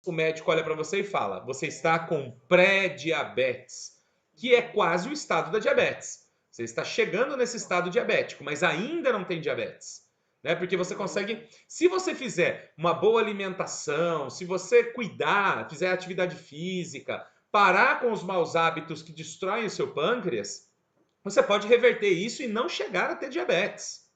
o médico olha para você e fala: você está com pré-diabetes, que é quase o estado da diabetes. Você está chegando nesse estado diabético, mas ainda não tem diabetes. Né? Porque você consegue, se você fizer uma boa alimentação, se você cuidar, fizer atividade física, parar com os maus hábitos que destroem o seu pâncreas, você pode reverter isso e não chegar a ter diabetes.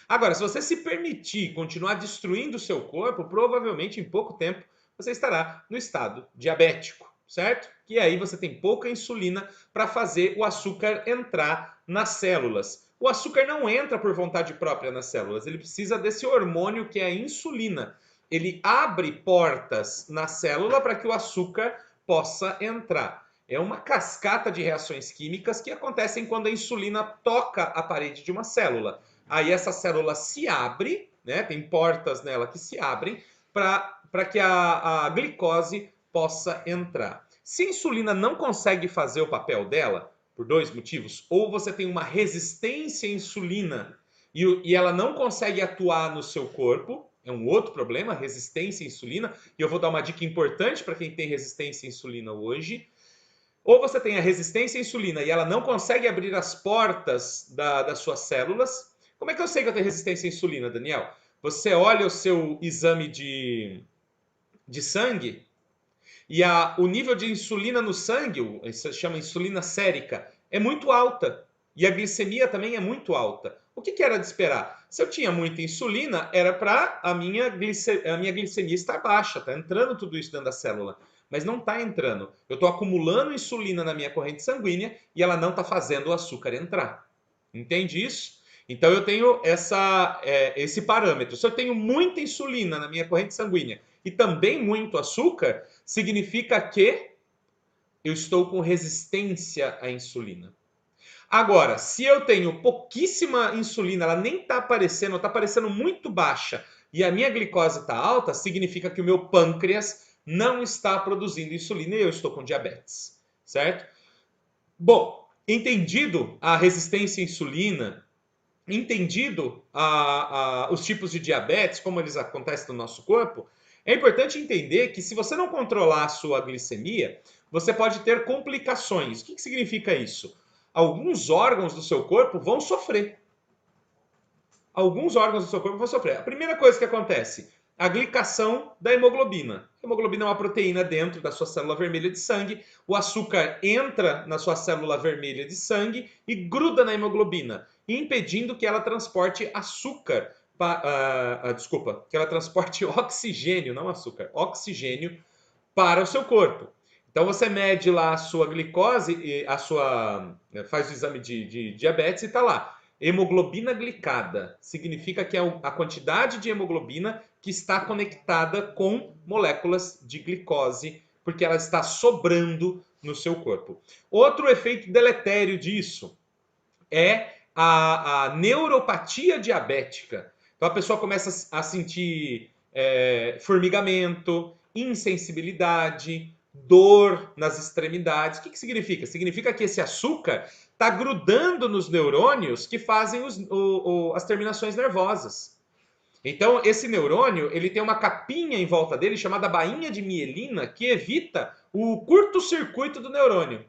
Agora, se você se permitir continuar destruindo o seu corpo, provavelmente em pouco tempo você estará no estado diabético, certo? E aí você tem pouca insulina para fazer o açúcar entrar nas células. O açúcar não entra por vontade própria nas células, ele precisa desse hormônio que é a insulina. Ele abre portas na célula para que o açúcar possa entrar. É uma cascata de reações químicas que acontecem quando a insulina toca a parede de uma célula. Aí essa célula se abre, né? Tem portas nela que se abrem para que a glicose possa entrar. Se a insulina não consegue fazer o papel dela, por dois motivos, ou você tem uma resistência à insulina e ela não consegue atuar no seu corpo, é um outro problema, resistência à insulina, e eu vou dar uma dica importante para quem tem resistência à insulina hoje. Ou você tem a resistência à insulina e ela não consegue abrir as portas das suas células. Como é que eu sei que eu tenho resistência à insulina, Daniel? Você olha o seu exame de sangue e o nível de insulina no sangue, isso se chama insulina sérica, é muito alta. E a glicemia também é muito alta. O que era de esperar? Se eu tinha muita insulina, era para a minha glicemia estar baixa, está entrando tudo isso dentro da célula. Mas não está entrando. Eu estou acumulando insulina na minha corrente sanguínea e ela não está fazendo o açúcar entrar. Entende isso? Então eu tenho esse parâmetro. Se eu tenho muita insulina na minha corrente sanguínea e também muito açúcar, significa que eu estou com resistência à insulina. Agora, se eu tenho pouquíssima insulina, ela nem está aparecendo, está aparecendo muito baixa, e a minha glicose está alta, significa que o meu pâncreas não está produzindo insulina e eu estou com diabetes, certo? Bom, entendido a resistência à insulina, entendido os tipos de diabetes, como eles acontecem no nosso corpo, é importante entender que se você não controlar a sua glicemia, você pode ter complicações. O que significa isso? Alguns órgãos do seu corpo vão sofrer. Alguns órgãos do seu corpo vão sofrer. A primeira coisa que acontece, a glicação da hemoglobina. A hemoglobina é uma proteína dentro da sua célula vermelha de sangue. O açúcar entra na sua célula vermelha de sangue e gruda na hemoglobina, impedindo que ela transporte açúcar. Desculpa, que ela transporte oxigênio, não açúcar, oxigênio para o seu corpo. Então você mede lá a sua glicose, faz o exame de diabetes e está lá. Hemoglobina glicada significa que é a quantidade de hemoglobina que está conectada com moléculas de glicose, porque ela está sobrando no seu corpo. Outro efeito deletério disso é a neuropatia diabética. Então a pessoa começa a sentir formigamento, insensibilidade, dor nas extremidades. O que significa? Significa que esse açúcar está grudando nos neurônios que fazem as terminações nervosas. Então, esse neurônio ele tem uma capinha em volta dele chamada bainha de mielina que evita o curto-circuito do neurônio.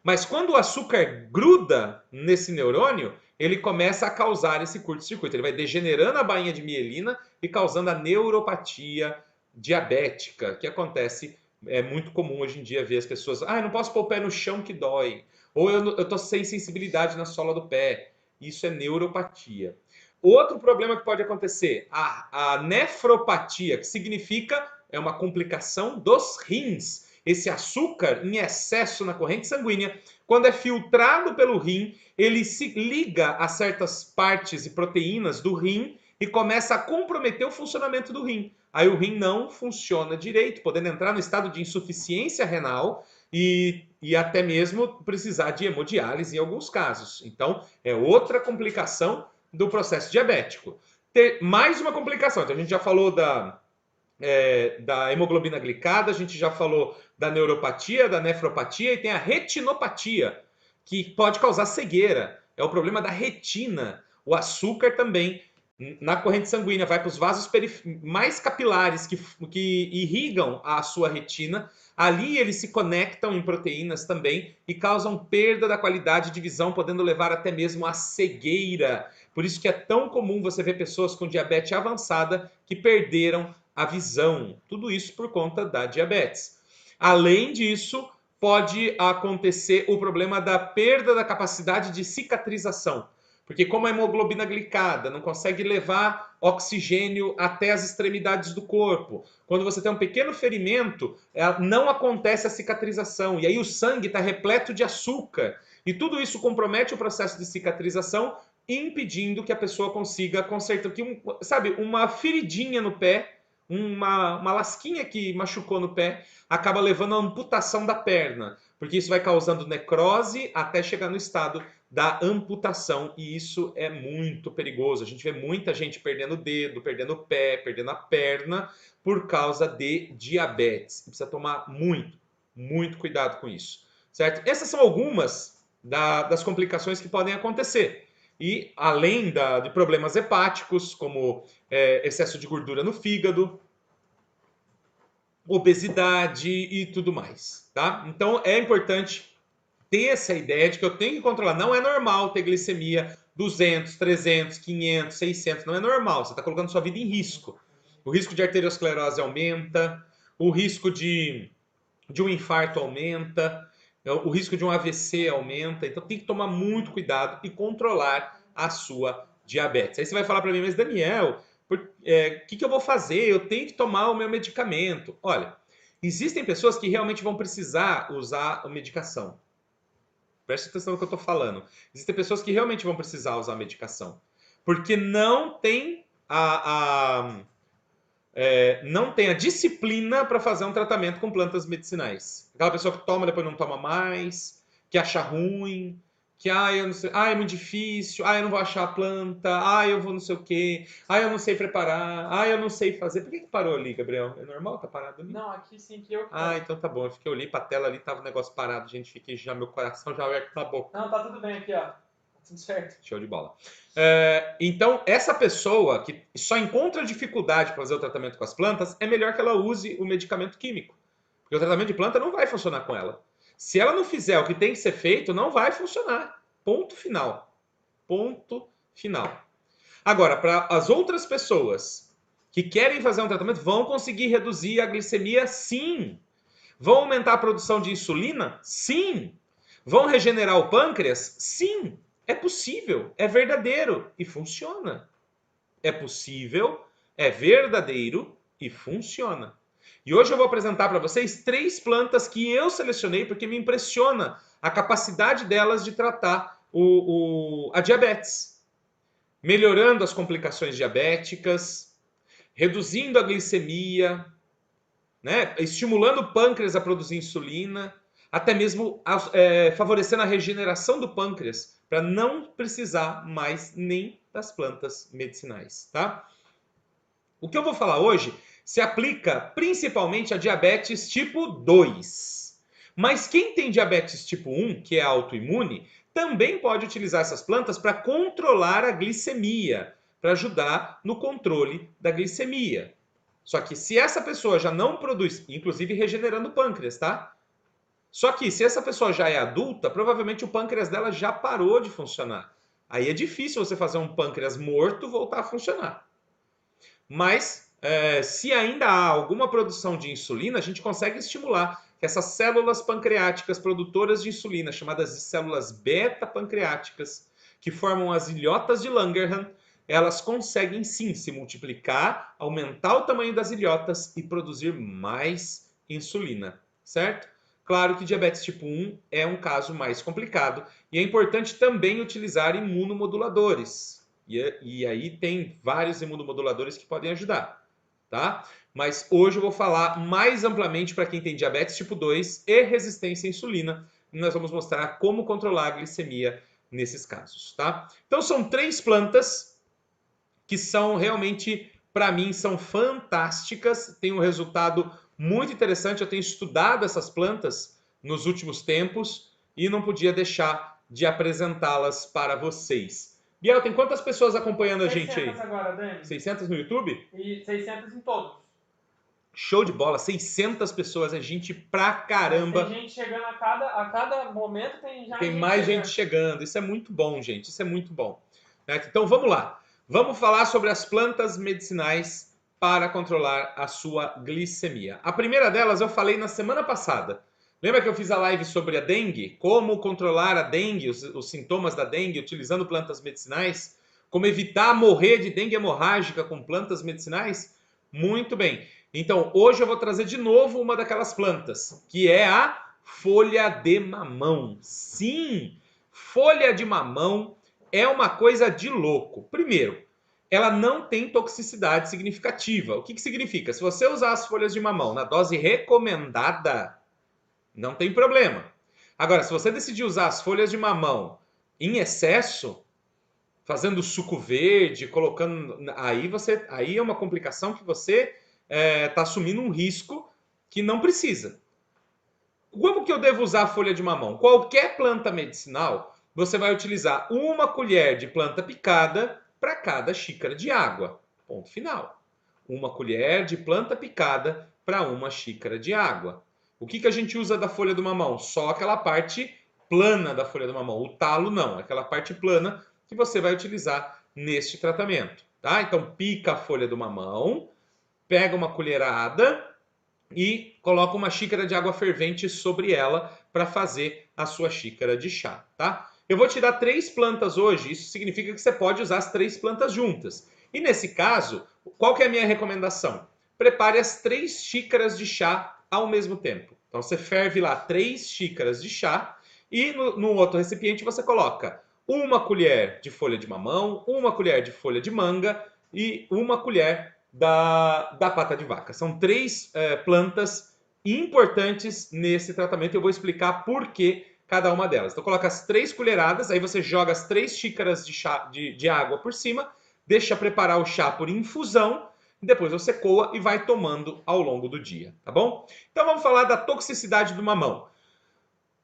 Mas quando o açúcar gruda nesse neurônio, ele começa a causar esse curto-circuito. Ele vai degenerando a bainha de mielina e causando a neuropatia diabética, que acontece, é muito comum hoje em dia ver as pessoas, eu não posso pôr o pé no chão que dói, ou eu estou sem sensibilidade na sola do pé. Isso é neuropatia. Outro problema que pode acontecer, a nefropatia, que significa é uma complicação dos rins. Esse açúcar em excesso na corrente sanguínea, quando é filtrado pelo rim, ele se liga a certas partes e proteínas do rim e começa a comprometer o funcionamento do rim. Aí o rim não funciona direito, podendo entrar no estado de insuficiência renal e até mesmo precisar de hemodiálise em alguns casos. Então, é outra complicação do processo diabético. Mais uma complicação, então a gente já falou da hemoglobina glicada, a gente já falou da neuropatia, da nefropatia e tem a retinopatia, que pode causar cegueira. É o problema da retina. O açúcar também na corrente sanguínea, vai para os vasos mais capilares que irrigam a sua retina. Ali eles se conectam em proteínas também e causam perda da qualidade de visão, podendo levar até mesmo à cegueira. Por isso que é tão comum você ver pessoas com diabetes avançada que perderam a visão. Tudo isso por conta da diabetes. Além disso, pode acontecer o problema da perda da capacidade de cicatrização. Porque como a hemoglobina glicada não consegue levar oxigênio até as extremidades do corpo, quando você tem um pequeno ferimento, não acontece a cicatrização. E aí o sangue está repleto de açúcar. E tudo isso compromete o processo de cicatrização, impedindo que a pessoa consiga consertar. Sabe, uma feridinha no pé, uma lasquinha que machucou no pé, acaba levando à amputação da perna. Porque isso vai causando necrose até chegar no estado da amputação, e isso é muito perigoso. A gente vê muita gente perdendo o dedo, perdendo o pé, perdendo a perna por causa de diabetes. Precisa tomar muito cuidado com isso, certo? Essas são algumas das complicações que podem acontecer. E além de problemas hepáticos, como excesso de gordura no fígado, obesidade e tudo mais, tá? Então é importante ter essa ideia de que eu tenho que controlar. Não é normal ter glicemia 200, 300, 500, 600. Não é normal. Você está colocando sua vida em risco. O risco de arteriosclerose aumenta, o risco de um infarto aumenta, o risco de um AVC aumenta. Então tem que tomar muito cuidado e controlar a sua diabetes. Aí você vai falar para mim, mas Daniel, o que eu vou fazer? Eu tenho que tomar o meu medicamento. Olha, existem pessoas que realmente vão precisar usar a medicação. Preste atenção no que eu estou falando. Existem pessoas que realmente vão precisar usar a medicação. Porque não tem não tem a disciplina para fazer um tratamento com plantas medicinais. Aquela pessoa que toma, depois não toma mais, que acha ruim, que eu não sei, é muito difícil, eu não vou achar a planta, eu vou não sei o quê, eu não sei preparar, eu não sei fazer. Por que parou ali, Gabriel? É normal tá parado ali? Não, aqui sim que eu. Então tá bom. Eu fiquei olhei pra tela ali, tava o negócio parado, gente. Fiquei já, meu coração já aberto na boca. Não, tá tudo bem aqui, ó. Tá tudo certo. Show de bola. Então, essa pessoa que só encontra dificuldade para fazer o tratamento com as plantas, é melhor que ela use o medicamento químico. Porque o tratamento de planta não vai funcionar com ela. Se ela não fizer o que tem que ser feito, não vai funcionar. Ponto final. Ponto final. Agora, para as outras pessoas que querem fazer um tratamento, vão conseguir reduzir a glicemia? Sim. Vão aumentar a produção de insulina? Sim. Vão regenerar o pâncreas? Sim. É possível, é verdadeiro e funciona. É possível, é verdadeiro e funciona. E hoje eu vou apresentar para vocês 3 plantas que eu selecionei porque me impressiona a capacidade delas de tratar a diabetes, melhorando as complicações diabéticas, reduzindo a glicemia, né? Estimulando o pâncreas a produzir insulina, até mesmo favorecendo a regeneração do pâncreas, para não precisar mais nem das plantas medicinais, tá? O que eu vou falar hoje se aplica principalmente a diabetes tipo 2. Mas quem tem diabetes tipo 1, que é autoimune, também pode utilizar essas plantas para controlar a glicemia, para ajudar no controle da glicemia. Só que se essa pessoa já não produz, inclusive regenerando o pâncreas, tá? Só que se essa pessoa já é adulta, provavelmente o pâncreas dela já parou de funcionar. Aí é difícil você fazer um pâncreas morto voltar a funcionar. Mas se ainda há alguma produção de insulina, a gente consegue estimular que essas células pancreáticas produtoras de insulina, chamadas de células beta-pancreáticas, que formam as ilhotas de Langerhans, elas conseguem sim se multiplicar, aumentar o tamanho das ilhotas e produzir mais insulina, certo? Claro que diabetes tipo 1 é um caso mais complicado e é importante também utilizar imunomoduladores. E aí tem vários imunomoduladores que podem ajudar, tá? Mas hoje eu vou falar mais amplamente para quem tem diabetes tipo 2 e resistência à insulina. E nós vamos mostrar como controlar a glicemia nesses casos, tá? Então são 3 plantas que são realmente, para mim, são fantásticas, tem um resultado muito interessante. Eu tenho estudado essas plantas nos últimos tempos e não podia deixar de apresentá-las para vocês. Biel, tem quantas pessoas acompanhando a gente aí? 600 agora, Dani. 600 no YouTube? E 600 em todos. Show de bola, 600 pessoas, é gente pra caramba. Tem gente chegando a cada momento, Tem mais gente chegando. Isso é muito bom, gente. Isso é muito bom. Então vamos lá. Vamos falar sobre as plantas medicinais para controlar a sua glicemia. A primeira delas eu falei na semana passada. Lembra que eu fiz a live sobre a dengue? Como controlar a dengue, os sintomas da dengue utilizando plantas medicinais? Como evitar morrer de dengue hemorrágica com plantas medicinais? Muito bem. Então, hoje eu vou trazer de novo uma daquelas plantas, que é a folha de mamão. Sim, folha de mamão é uma coisa de louco. Primeiro, ela não tem toxicidade significativa. O que significa? Se você usar as folhas de mamão na dose recomendada, não tem problema. Agora, se você decidir usar as folhas de mamão em excesso, fazendo suco verde, colocando... Aí é uma complicação que você está assumindo um risco que não precisa. Como que eu devo usar a folha de mamão? Qualquer planta medicinal, você vai utilizar uma colher de planta picada para cada xícara de água. Ponto final. Uma colher de planta picada para uma xícara de água. O que a gente usa da folha do mamão? Só aquela parte plana da folha do mamão. O talo não, aquela parte plana que você vai utilizar neste tratamento. Tá? Então pica a folha do mamão, pega uma colherada e coloca uma xícara de água fervente sobre ela para fazer a sua xícara de chá, tá? Eu vou te dar 3 plantas hoje, isso significa que você pode usar as 3 plantas juntas. E nesse caso, qual que é a minha recomendação? Prepare as 3 xícaras de chá ao mesmo tempo. Então você ferve lá 3 xícaras de chá e no outro recipiente você coloca uma colher de folha de mamão, uma colher de folha de manga e uma colher da pata de vaca. São 3 plantas importantes nesse tratamento. Eu vou explicar por que cada uma delas. Então coloca as 3 colheradas, aí você joga as 3 xícaras de chá de água por cima, deixa preparar o chá por infusão, depois você coa e vai tomando ao longo do dia, tá bom? Então vamos falar da toxicidade do mamão.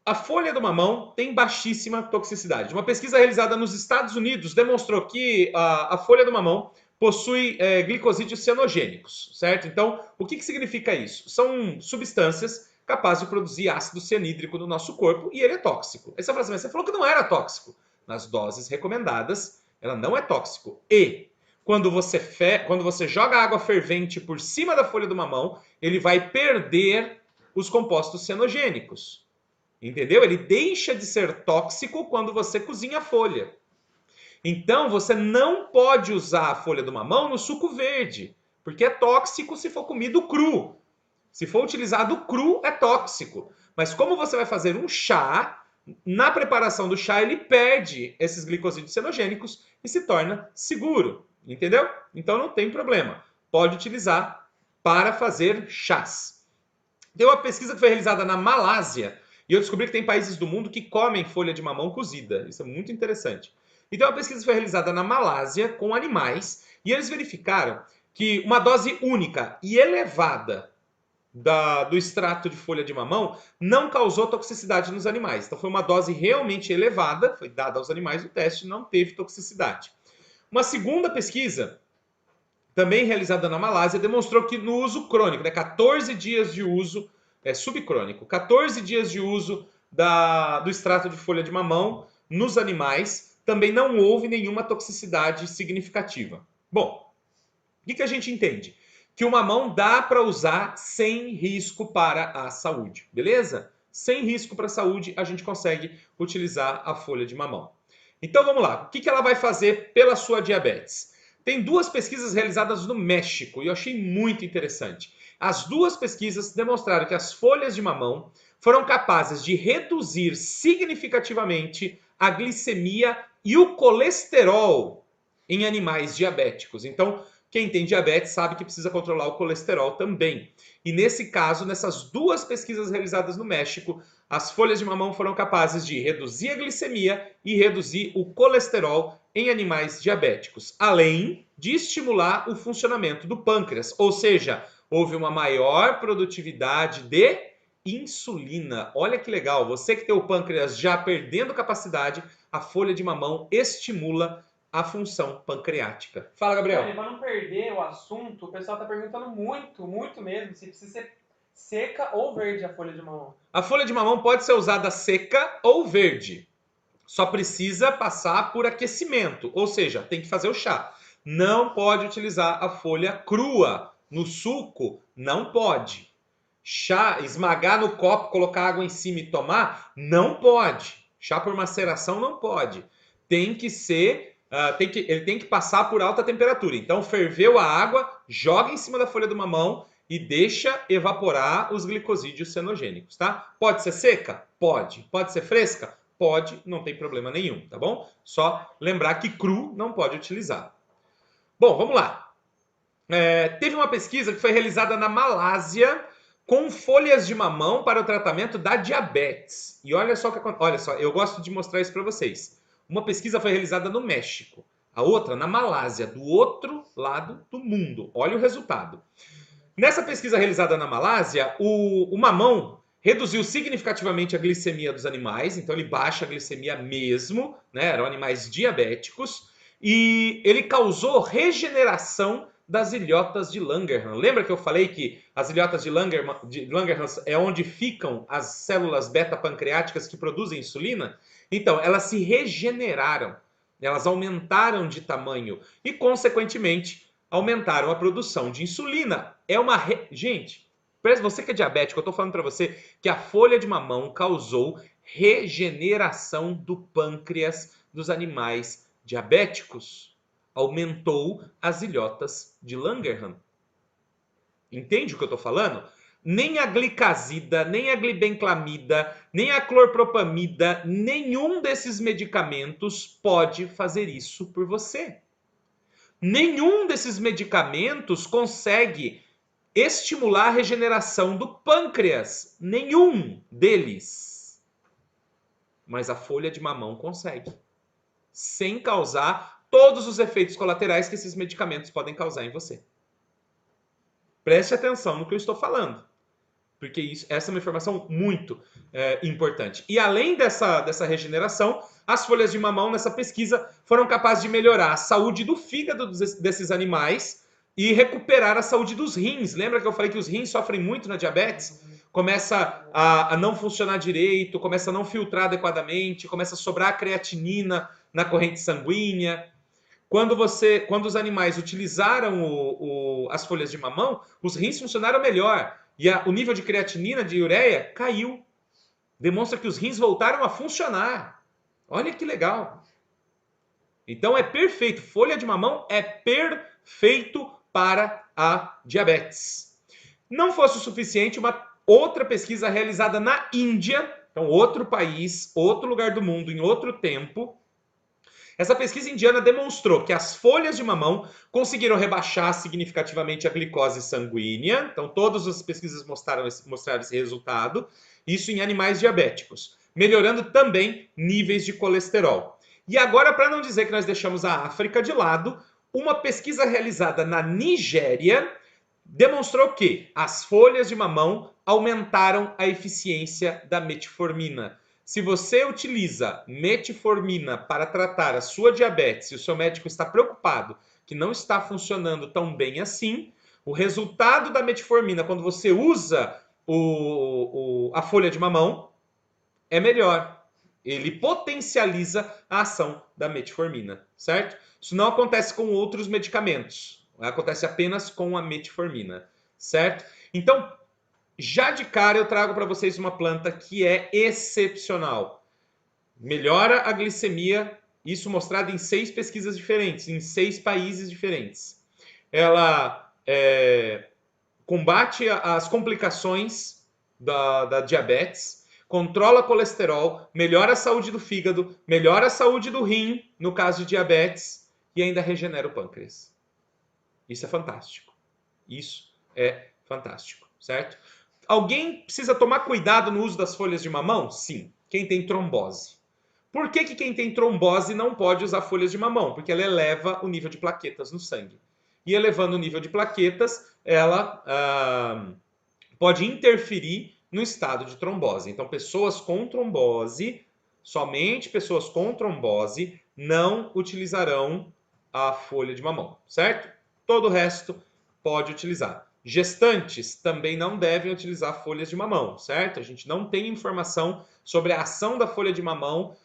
A folha do mamão tem baixíssima toxicidade. Uma pesquisa realizada nos Estados Unidos demonstrou que a folha do mamão possui glicosídeos cianogênicos, certo? Então, o que significa isso? São substâncias capazes de produzir ácido cianídrico no nosso corpo e ele é tóxico. Aí você fala assim, mas você falou que não era tóxico. Nas doses recomendadas, ela não é tóxico. E quando você joga água fervente por cima da folha do mamão, ele vai perder os compostos cianogênicos. Entendeu? Ele deixa de ser tóxico quando você cozinha a folha. Então, você não pode usar a folha do mamão no suco verde, porque é tóxico se for comido cru. Se for utilizado cru, é tóxico. Mas como você vai fazer um chá, na preparação do chá ele perde esses glicosídeos cianogênicos e se torna seguro. Entendeu? Então não tem problema. Pode utilizar para fazer chás. Tem uma pesquisa que foi realizada na Malásia e eu descobri que tem países do mundo que comem folha de mamão cozida. Isso é muito interessante. Então, a pesquisa foi realizada na Malásia com animais e eles verificaram que uma dose única e elevada do extrato de folha de mamão não causou toxicidade nos animais. Então, foi uma dose realmente elevada, foi dada aos animais, o teste não teve toxicidade. Uma segunda pesquisa, também realizada na Malásia, demonstrou que no uso crônico, 14 dias de uso, subcrônico, 14 dias de uso do extrato de folha de mamão nos animais, também não houve nenhuma toxicidade significativa. Bom, o que a gente entende? Que o mamão dá para usar sem risco para a saúde, beleza? Sem risco para a saúde, a gente consegue utilizar a folha de mamão. Então vamos lá, o que ela vai fazer pela sua diabetes? Tem 2 pesquisas realizadas no México e eu achei muito interessante. As 2 pesquisas demonstraram que as folhas de mamão foram capazes de reduzir significativamente a glicemia e o colesterol em animais diabéticos. Então, quem tem diabetes sabe que precisa controlar o colesterol também. E nesse caso, nessas 2 pesquisas realizadas no México, as folhas de mamão foram capazes de reduzir a glicemia e reduzir o colesterol em animais diabéticos, além de estimular o funcionamento do pâncreas. Ou seja, houve uma maior produtividade de insulina. Olha que legal, você que tem o pâncreas já perdendo capacidade, a folha de mamão estimula a função pancreática. Fala, Gabriel. Para não perder o assunto, o pessoal está perguntando muito, muito mesmo, se precisa ser seca ou verde a folha de mamão. A folha de mamão pode ser usada seca ou verde. Só precisa passar por aquecimento, ou seja, tem que fazer o chá. Não pode utilizar a folha crua no suco, não pode. Chá, esmagar no copo, colocar água em cima e tomar, não pode. Chá por maceração não pode. Tem que ser, ele tem que passar por alta temperatura. Então ferveu a água, joga em cima da folha do mamão e deixa evaporar os glicosídeos cenogênicos, tá? Pode ser seca? Pode. Pode ser fresca? Pode, não tem problema nenhum, tá bom? Só lembrar que cru não pode utilizar. Bom, vamos lá. Teve uma pesquisa que foi realizada na Malásia com folhas de mamão para o tratamento da diabetes. E olha só, eu gosto de mostrar isso para vocês. Uma pesquisa foi realizada no México, a outra na Malásia, do outro lado do mundo. Olha o resultado. Nessa pesquisa realizada na Malásia, o mamão reduziu significativamente a glicemia dos animais, então ele baixa a glicemia mesmo, né? Eram animais diabéticos, e ele causou regeneração das ilhotas de Langerhans. Lembra que eu falei que as ilhotas de Langerhans é onde ficam as células beta-pancreáticas que produzem insulina? Então, elas se regeneraram, elas aumentaram de tamanho e, consequentemente, aumentaram a produção de insulina. Gente, você que é diabético, eu estou falando para você que a folha de mamão causou regeneração do pâncreas dos animais diabéticos. Aumentou as ilhotas de Langerhans. Entende o que eu estou falando? Nem a glicazida, nem a glibenclamida, nem a clorpropamida, nenhum desses medicamentos pode fazer isso por você. Nenhum desses medicamentos consegue estimular a regeneração do pâncreas. Nenhum deles. Mas a folha de mamão consegue. Sem causar todos os efeitos colaterais que esses medicamentos podem causar em você. Preste atenção no que eu estou falando. Porque essa é uma informação muito importante. E além dessa regeneração, as folhas de mamão nessa pesquisa foram capazes de melhorar a saúde do fígado desses animais e recuperar a saúde dos rins. Lembra que eu falei que os rins sofrem muito na diabetes? Começa a não funcionar direito, começa a não filtrar adequadamente, começa a sobrar creatinina na corrente sanguínea. Quando os animais utilizaram as folhas de mamão, os rins funcionaram melhor. E o nível de creatinina, de ureia, caiu. Demonstra que os rins voltaram a funcionar. Olha que legal. Então é perfeito. Folha de mamão é perfeito para a diabetes. Não fosse o suficiente, uma outra pesquisa realizada na Índia, então outro país, outro lugar do mundo, em outro tempo. Essa pesquisa indiana demonstrou que as folhas de mamão conseguiram rebaixar significativamente a glicose sanguínea. Então, todas as pesquisas mostraram esse resultado. Isso em animais diabéticos. Melhorando também níveis de colesterol. E agora, para não dizer que nós deixamos a África de lado, uma pesquisa realizada na Nigéria demonstrou que as folhas de mamão aumentaram a eficiência da metformina. Se você utiliza metformina para tratar a sua diabetes e o seu médico está preocupado que não está funcionando tão bem assim, o resultado da metformina, quando você usa a folha de mamão, é melhor. Ele potencializa a ação da metformina, certo? Isso não acontece com outros medicamentos. Acontece apenas com a metformina, certo? Então, já de cara eu trago para vocês uma planta que é excepcional. Melhora a glicemia, isso mostrado em 6 pesquisas diferentes, em 6 países diferentes. Ela combate as complicações da diabetes, controla colesterol, melhora a saúde do fígado, melhora a saúde do rim, no caso de diabetes, e ainda regenera o pâncreas. Isso é fantástico. Isso é fantástico, certo? Alguém precisa tomar cuidado no uso das folhas de mamão? Sim, quem tem trombose. Por que quem tem trombose não pode usar folhas de mamão? Porque ela eleva o nível de plaquetas no sangue. E elevando o nível de plaquetas, ela pode interferir no estado de trombose. Então, pessoas com trombose, somente pessoas com trombose, não utilizarão a folha de mamão, certo? Todo o resto pode utilizar. Gestantes também não devem utilizar folhas de mamão, certo? A gente não tem informação sobre a ação da folha de mamão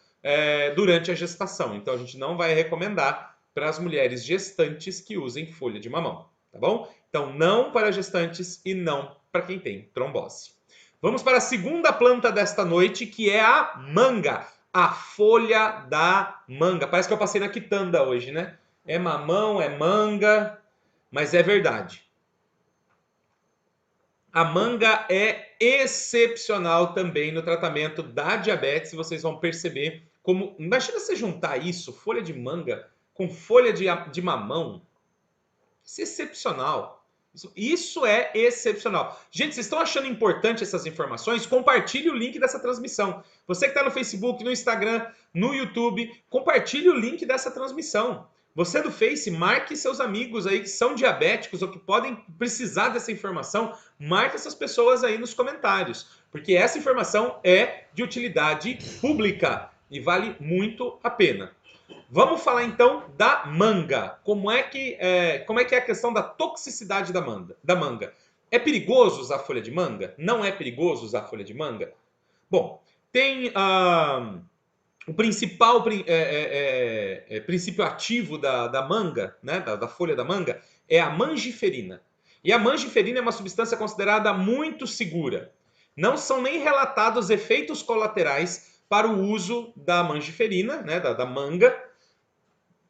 durante a gestação. Então, a gente não vai recomendar para as mulheres gestantes que usem folha de mamão, tá bom? Então, não para gestantes e não para quem tem trombose. Vamos para a segunda planta desta noite, que é a manga. A folha da manga. Parece que eu passei na quitanda hoje, né? É mamão, é manga, mas é verdade. A manga é excepcional também no tratamento da diabetes. Vocês vão perceber como... Imagina você juntar isso, folha de manga, com folha de mamão. Isso é excepcional. Isso é excepcional. Gente, vocês estão achando importante essas informações? Compartilhe o link dessa transmissão. Você que está no Facebook, no Instagram, no YouTube, compartilhe o link dessa transmissão. Você do Face, marque seus amigos aí que são diabéticos ou que podem precisar dessa informação. Marque essas pessoas aí nos comentários, porque essa informação é de utilidade pública e vale muito a pena. Vamos falar então da manga. Como é que é a questão da toxicidade da manga? É perigoso usar folha de manga? Não é perigoso usar folha de manga? Bom, tem o principal princípio ativo da manga, né, da folha da manga, é a mangiferina. E a mangiferina é uma substância considerada muito segura. Não são nem relatados efeitos colaterais para o uso da mangiferina, né, da manga,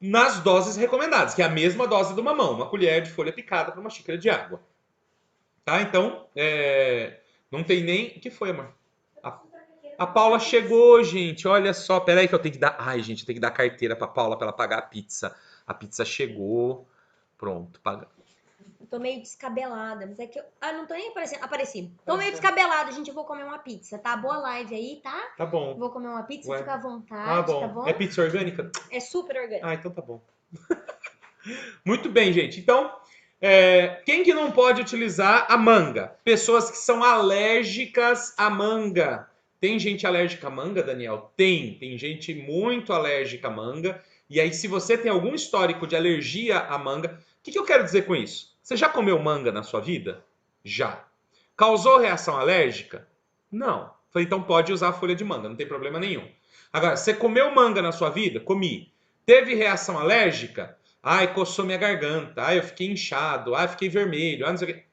nas doses recomendadas, que é a mesma dose do mamão, uma colher de folha picada para uma xícara de água. Tá? Então, não tem nem... O que foi, amor? A Paula chegou, gente. Olha só. Peraí que eu tenho que dar... Ai, gente, eu tenho que dar carteira para Paula para ela pagar a pizza. A pizza chegou. Pronto, paga. Tô meio descabelada, mas é que eu... não tô nem aparecendo. Apareci. Tô meio descabelada, gente. Eu vou comer uma pizza, tá? Boa live aí, tá? Tá bom. Vou comer uma pizza, Ué. fica à vontade, bom. tá bom? É pizza orgânica? É super orgânica. Então tá bom. Muito bem, gente. Então, quem que não pode utilizar a manga? Pessoas que são alérgicas à manga. Tem gente alérgica à manga, Daniel? Tem gente muito alérgica à manga. E aí, se você tem algum histórico de alergia à manga, o que eu quero dizer com isso? Você já comeu manga na sua vida? Já. Causou reação alérgica? Não. Falei, então pode usar a folha de manga, não tem problema nenhum. Agora, você comeu manga na sua vida? Comi. Teve reação alérgica? Ai, coçou minha garganta. Ai, eu fiquei inchado. Ai, fiquei vermelho. Ai, não sei o quê.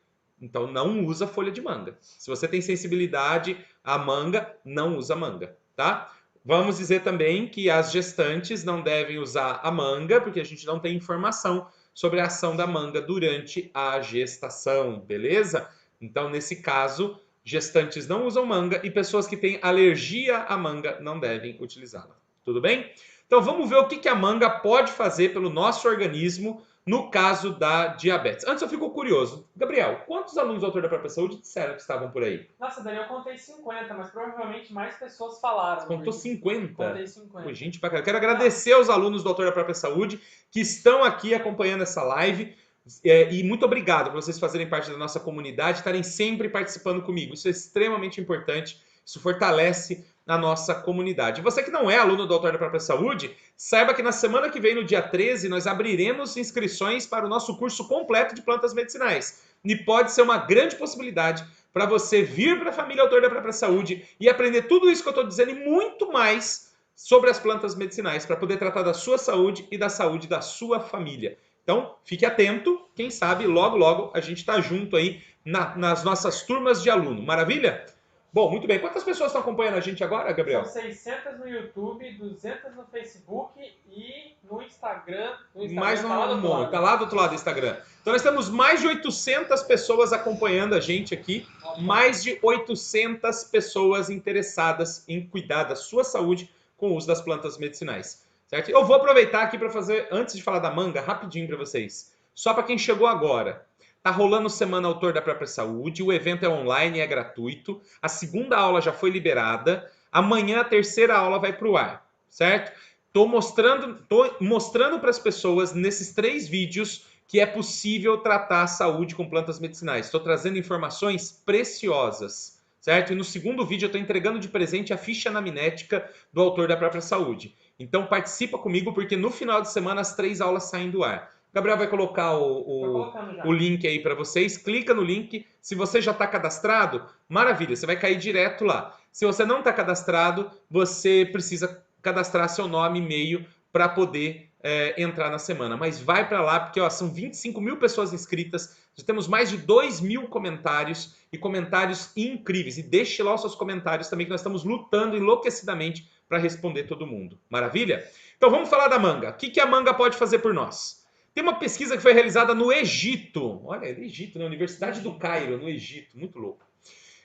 Então não usa folha de manga. Se você tem sensibilidade à manga, não usa manga, tá? Vamos dizer também que as gestantes não devem usar a manga, porque a gente não tem informação sobre a ação da manga durante a gestação, beleza? Então, nesse caso, gestantes não usam manga e pessoas que têm alergia à manga não devem utilizá-la. Tudo bem? Então, vamos ver o que a manga pode fazer pelo nosso organismo no caso da diabetes. Antes eu fico curioso. Gabriel, quantos alunos do Autor da Própria Saúde disseram que estavam por aí? Nossa, Daniel, eu contei 50, mas provavelmente mais pessoas falaram. Você contou 50? Contei 50. Pô, gente, pra caramba. Quero agradecer aos alunos do Autor da Própria Saúde que estão aqui acompanhando essa live. E muito obrigado por vocês fazerem parte da nossa comunidade, estarem sempre participando comigo. Isso é extremamente importante. Isso fortalece a nossa comunidade. Você que não é aluno do Autor da Própria Saúde, saiba que na semana que vem, no dia 13, nós abriremos inscrições para o nosso curso completo de plantas medicinais. E pode ser uma grande possibilidade para você vir para a família Autor da Própria Saúde e aprender tudo isso que eu estou dizendo e muito mais sobre as plantas medicinais, para poder tratar da sua saúde e da saúde da sua família. Então, fique atento, quem sabe logo, logo a gente está junto aí nas nossas turmas de aluno. Maravilha? Bom, muito bem. Quantas pessoas estão acompanhando a gente agora, Gabriel? São 600 no YouTube, 200 no Facebook e no Instagram. Mais um monte. Tá lá do outro lado do Instagram. Então nós temos mais de 800 pessoas acompanhando a gente aqui. Mais de 800 pessoas interessadas em cuidar da sua saúde com o uso das plantas medicinais. Certo? Eu vou aproveitar aqui para fazer, antes de falar da manga, rapidinho para vocês. Só para quem chegou agora. Tá rolando Semana Autor da Própria Saúde, o evento é online e é gratuito. A segunda aula já foi liberada. Amanhã a terceira aula vai para o ar, certo? Tô mostrando para as pessoas nesses 3 vídeos que é possível tratar a saúde com plantas medicinais. Estou trazendo informações preciosas, certo? E no segundo vídeo eu estou entregando de presente a ficha anamnética do Autor da Própria Saúde. Então participa comigo, porque no final de semana as 3 aulas saem do ar. O Gabriel vai colocar Tô colocando já. o link aí para vocês. Clica no link. Se você já está cadastrado, maravilha, você vai cair direto lá. Se você não está cadastrado, você precisa cadastrar seu nome e e-mail para poder entrar na semana. Mas vai para lá, porque ó, são 25 mil pessoas inscritas, já temos mais de 2.000 comentários e comentários incríveis. E deixe lá os seus comentários também, que nós estamos lutando enlouquecidamente para responder todo mundo. Maravilha? Então vamos falar da manga. O que a manga pode fazer por nós? Tem uma pesquisa que foi realizada no Egito. Olha, Egito, né? Universidade do Cairo, no Egito. Muito louco.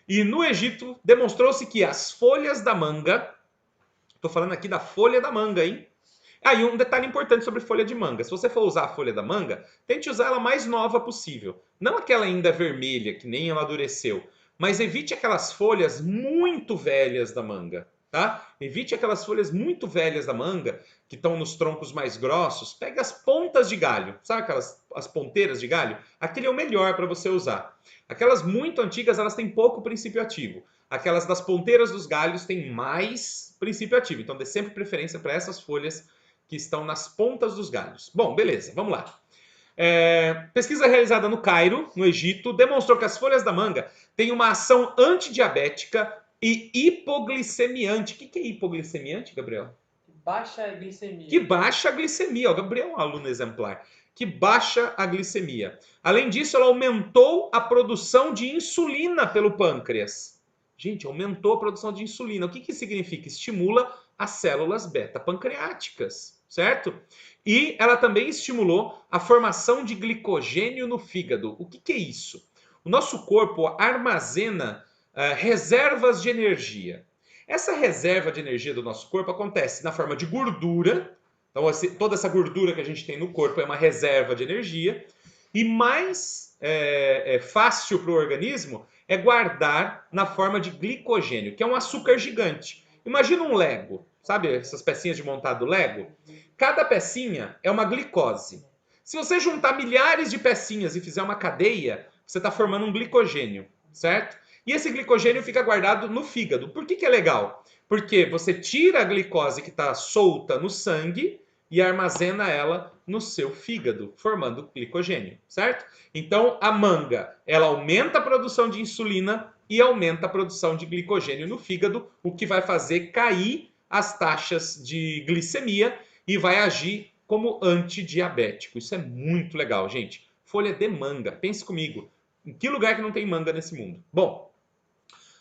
E no Egito demonstrou-se que as folhas da manga... Estou falando aqui da folha da manga, hein? E um detalhe importante sobre folha de manga. Se você for usar a folha da manga, tente usar ela mais nova possível. Não aquela ainda vermelha, que nem amadureceu. Mas evite aquelas folhas muito velhas da manga, tá? Evite aquelas folhas muito velhas da manga, que estão nos troncos mais grossos. Pega as pontas de galho. Sabe as ponteiras de galho? Aquele é o melhor para você usar. Aquelas muito antigas, elas têm pouco princípio ativo. Aquelas das ponteiras dos galhos têm mais princípio ativo. Então dê sempre preferência para essas folhas que estão nas pontas dos galhos. Bom, beleza, vamos lá. Pesquisa realizada no Cairo, no Egito, demonstrou que as folhas da manga têm uma ação antidiabética e hipoglicemiante. O que é hipoglicemiante, Gabriel? Baixa a glicemia. Que baixa a glicemia. O Gabriel é um aluno exemplar. Que baixa a glicemia. Além disso, ela aumentou a produção de insulina pelo pâncreas. Gente, aumentou a produção de insulina. O que significa? Estimula as células beta-pancreáticas, certo? E ela também estimulou a formação de glicogênio no fígado. O que é isso? O nosso corpo armazena reservas de energia. Essa reserva de energia do nosso corpo acontece na forma de gordura. Então, toda essa gordura que a gente tem no corpo é uma reserva de energia. E mais fácil para o organismo é guardar na forma de glicogênio, que é um açúcar gigante. Imagina um Lego, sabe essas pecinhas de montar do Lego? Cada pecinha é uma glicose. Se você juntar milhares de pecinhas e fizer uma cadeia, você está formando um glicogênio, certo? E esse glicogênio fica guardado no fígado. Por que é legal? Porque você tira a glicose que está solta no sangue e armazena ela no seu fígado, formando glicogênio, certo? Então, a manga, ela aumenta a produção de insulina e aumenta a produção de glicogênio no fígado, o que vai fazer cair as taxas de glicemia e vai agir como antidiabético. Isso é muito legal, gente. Folha de manga. Pense comigo. Em que lugar que não tem manga nesse mundo? Bom,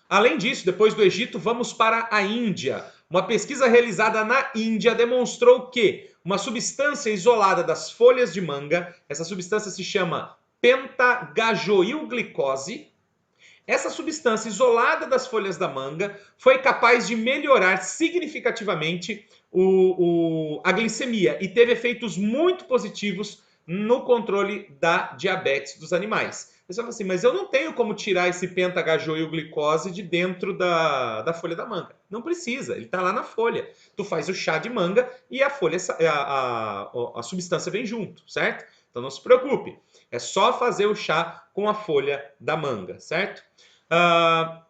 além disso, depois do Egito, vamos para a Índia. Uma pesquisa realizada na Índia demonstrou que uma substância isolada das folhas de manga, essa substância se chama pentagajoilglicose. Essa substância isolada das folhas da manga foi capaz de melhorar significativamente a glicemia e teve efeitos muito positivos no controle da diabetes dos animais. Você fala assim, mas eu não tenho como tirar esse pentagajoilglicose de dentro da folha da manga. Não precisa, ele está lá na folha. Tu faz o chá de manga e a folha, a substância vem junto, certo? Então não se preocupe, é só fazer o chá com a folha da manga, certo?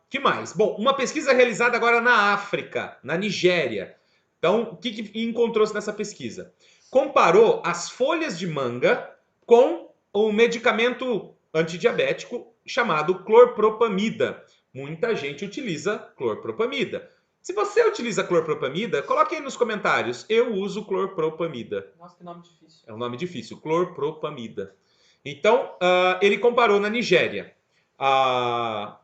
Que mais? Bom, uma pesquisa realizada agora na África, na Nigéria. Então, o que encontrou-se nessa pesquisa? Comparou as folhas de manga com um medicamento antidiabético chamado clorpropamida. Muita gente utiliza clorpropamida. Se você utiliza clorpropamida, coloque aí nos comentários. Eu uso clorpropamida. Nossa, que nome difícil. É um nome difícil, clorpropamida. Então, ele comparou na Nigéria a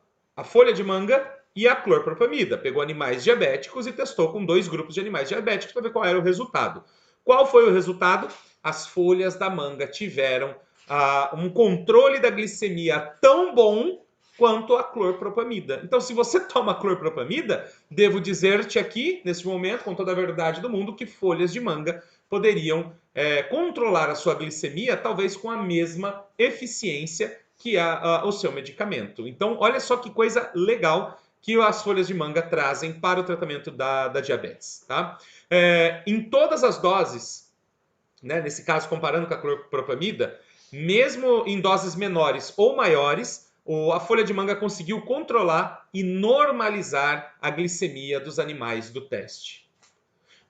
folha de manga e a clorpropamida. Pegou animais diabéticos e testou com 2 grupos de animais diabéticos para ver qual era o resultado. Qual foi o resultado? As folhas da manga tiveram um controle da glicemia tão bom quanto a clorpropamida. Então, se você toma clorpropamida, devo dizer-te aqui, nesse momento, com toda a verdade do mundo, que folhas de manga poderiam controlar a sua glicemia, talvez com a mesma eficiência que o seu medicamento. Então, olha só que coisa legal que as folhas de manga trazem para o tratamento da diabetes. Tá? Em todas as doses, né, nesse caso comparando com a clorpropamida, mesmo em doses menores ou maiores, a folha de manga conseguiu controlar e normalizar a glicemia dos animais do teste.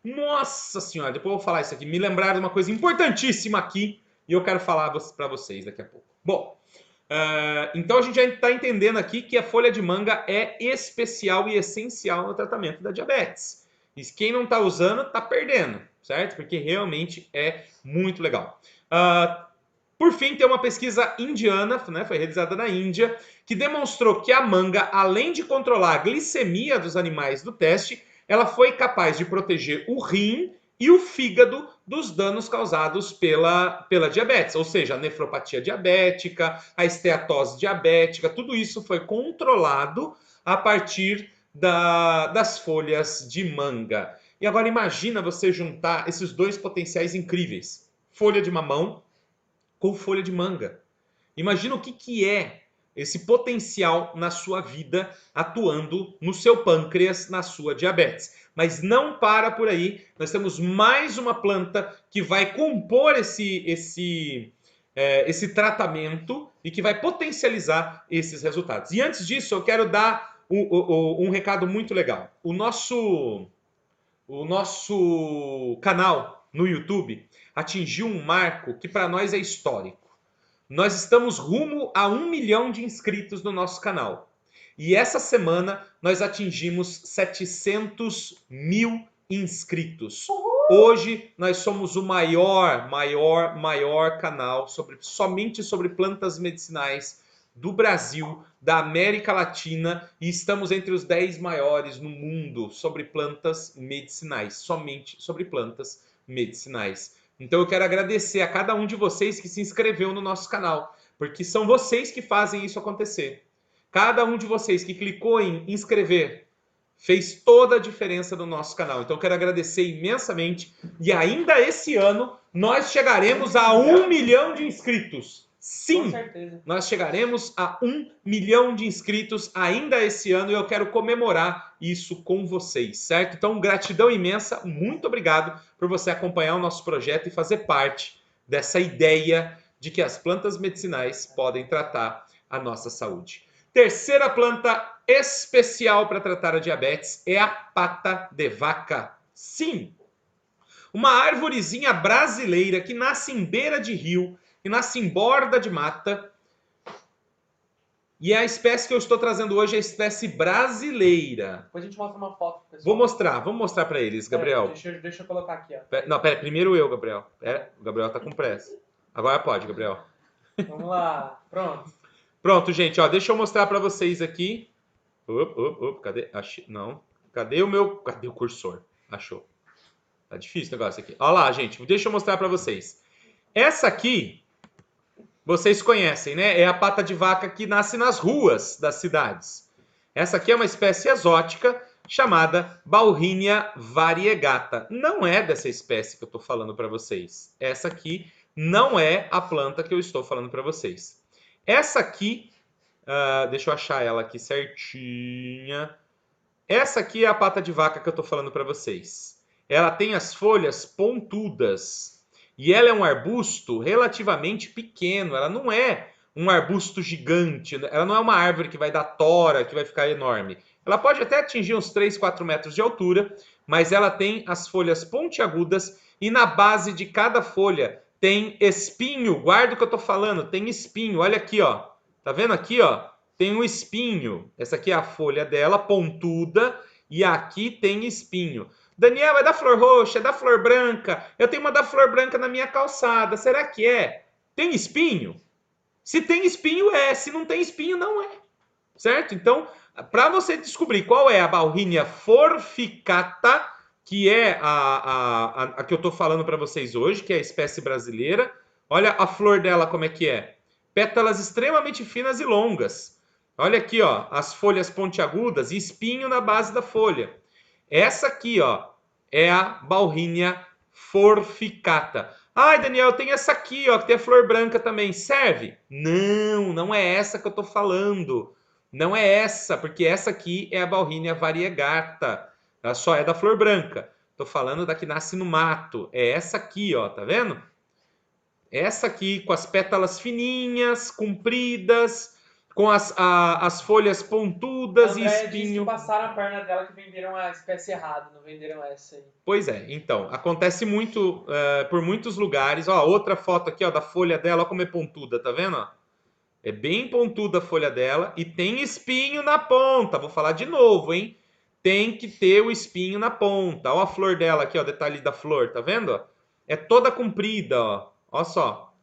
Nossa senhora, depois eu vou falar isso aqui. Me lembraram de uma coisa importantíssima aqui e eu quero falar para vocês daqui a pouco. Bom, então a gente já está entendendo aqui que a folha de manga é especial e essencial no tratamento da diabetes. E quem não está usando está perdendo, certo? Porque realmente é muito legal. Por fim, tem uma pesquisa indiana, né, foi realizada na Índia, que demonstrou que a manga, além de controlar a glicemia dos animais do teste, ela foi capaz de proteger o rim e o fígado dos danos causados pela diabetes, ou seja, a nefropatia diabética, a esteatose diabética, tudo isso foi controlado a partir das folhas de manga. E agora imagina você juntar esses dois potenciais incríveis, folha de mamão com folha de manga. Imagina o que é esse potencial na sua vida atuando no seu pâncreas, na sua diabetes. Mas não para por aí, nós temos mais uma planta que vai compor esse tratamento e que vai potencializar esses resultados. E antes disso, eu quero dar um recado muito legal. O nosso canal no YouTube atingiu um marco que para nós é histórico. Nós estamos rumo a 1 milhão de inscritos no nosso canal. E essa semana nós atingimos 700 mil inscritos. Hoje nós somos o maior canal somente sobre plantas medicinais do Brasil, da América Latina, e estamos entre os 10 maiores no mundo sobre plantas medicinais, somente sobre plantas medicinais. Então eu quero agradecer a cada um de vocês que se inscreveu no nosso canal, porque são vocês que fazem isso acontecer. Cada um de vocês que clicou em inscrever fez toda a diferença no nosso canal. Então eu quero agradecer imensamente e ainda esse ano nós chegaremos a 1 milhão de inscritos. Sim, Com certeza. nós chegaremos a 1 milhão de inscritos ainda esse ano e eu quero comemorar isso com vocês, certo? Então, gratidão imensa, muito obrigado por você acompanhar o nosso projeto e fazer parte dessa ideia de que as plantas medicinais podem tratar a nossa saúde. Terceira planta especial para tratar a diabetes é a pata de vaca. Sim, uma árvorezinha brasileira que nasce em beira de rio, que nasce em borda de mata. E a espécie que eu estou trazendo hoje é a espécie brasileira. Depois a gente mostra uma foto pro pessoal. Vamos mostrar para eles, Gabriel. Deixa eu colocar aqui, ó. Não, pera, primeiro eu, Gabriel. O Gabriel tá com pressa. Agora pode, Gabriel. Vamos lá, pronto. Pronto, gente, ó, deixa eu mostrar para vocês aqui. Cadê? Não. Cadê o cursor? Achou. Tá difícil o negócio aqui. Olha lá, gente, deixa eu mostrar para vocês. Essa aqui, vocês conhecem, né? É a pata de vaca que nasce nas ruas das cidades. Essa aqui é uma espécie exótica chamada Bauhinia variegata. Não é dessa espécie que eu estou falando para vocês. Essa aqui não é a planta que eu estou falando para vocês. Essa aqui, deixa eu achar ela aqui certinha. Essa aqui é a pata de vaca que eu estou falando para vocês. Ela tem as folhas pontudas. E ela é um arbusto relativamente pequeno, ela não é um arbusto gigante, ela não é uma árvore que vai dar tora, que vai ficar enorme. Ela pode até atingir uns 3, 4 metros de altura, mas ela tem as folhas pontiagudas e na base de cada folha tem espinho. Guarda o que eu estou falando, tem espinho. Olha aqui, ó. Tá vendo aqui, ó? Tem um espinho. Essa aqui é a folha dela, pontuda, e aqui tem espinho. Daniel, é da flor roxa, é da flor branca. Eu tenho uma da flor branca na minha calçada. Será que é? Tem espinho? Se tem espinho, é. Se não tem espinho, não é. Certo? Então, para você descobrir qual é a Bauhinia forficata, que é a que eu estou falando para vocês hoje, que é a espécie brasileira, olha a flor dela como é que é. Pétalas extremamente finas e longas. Olha aqui, ó, as folhas pontiagudas e espinho na base da folha. Essa aqui, ó, é a Bauhinia forficata. Ai, Daniel, tem essa aqui, ó, que tem a flor branca também. Serve? Não, não é essa que eu tô falando. Não é essa, porque essa aqui é a Bauhinia variegata. Ela só é da flor branca. Tô falando da que nasce no mato. É essa aqui, ó, tá vendo? Essa aqui, com as pétalas fininhas, compridas, com as folhas pontudas e Andréia disse que espinho. passaram a perna dela que venderam a espécie errada, não venderam essa aí. Pois é, então, acontece muito por muitos lugares. Ó, outra foto aqui, ó, da folha dela, ó como é pontuda, tá vendo? Ó? É bem pontuda a folha dela e tem espinho na ponta. Vou falar de novo, hein? Tem que ter o espinho na ponta. Ó a flor dela aqui, ó, o detalhe da flor, tá vendo? É toda comprida, ó. Ó só.